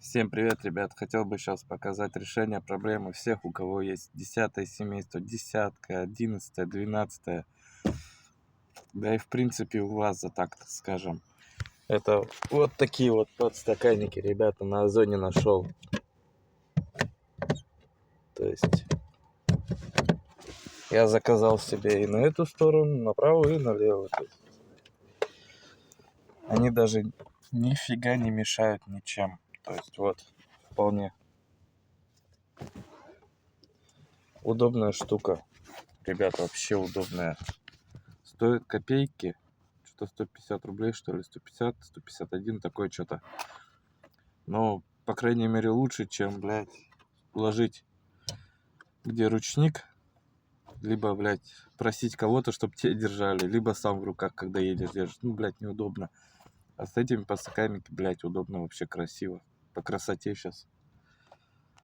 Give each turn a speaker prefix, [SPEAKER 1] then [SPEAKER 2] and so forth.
[SPEAKER 1] Всем привет, ребят! Хотел бы сейчас показать решение проблемы всех, у кого есть 10 семейство, десятка, 11, 12. Да и в принципе у вас, за так скажем. Это вот такие вот подстаканники, ребята, на Озоне нашел. То есть я заказал себе и на эту сторону, направо и налево. Они даже нифига не мешают ничем. То есть вот, вполне удобная штука. Ребята, вообще удобная. Стоит копейки. Что 150 рублей, что ли, 150, 151, такое что-то. Но, по крайней мере, лучше, чем, блядь, ложить где ручник, либо, блядь, просить кого-то, чтобы те держали, либо сам в руках, когда едешь, держишь. Ну, блядь, неудобно. А с этими подстаканниками, блядь, удобно, вообще красиво. По красоте сейчас.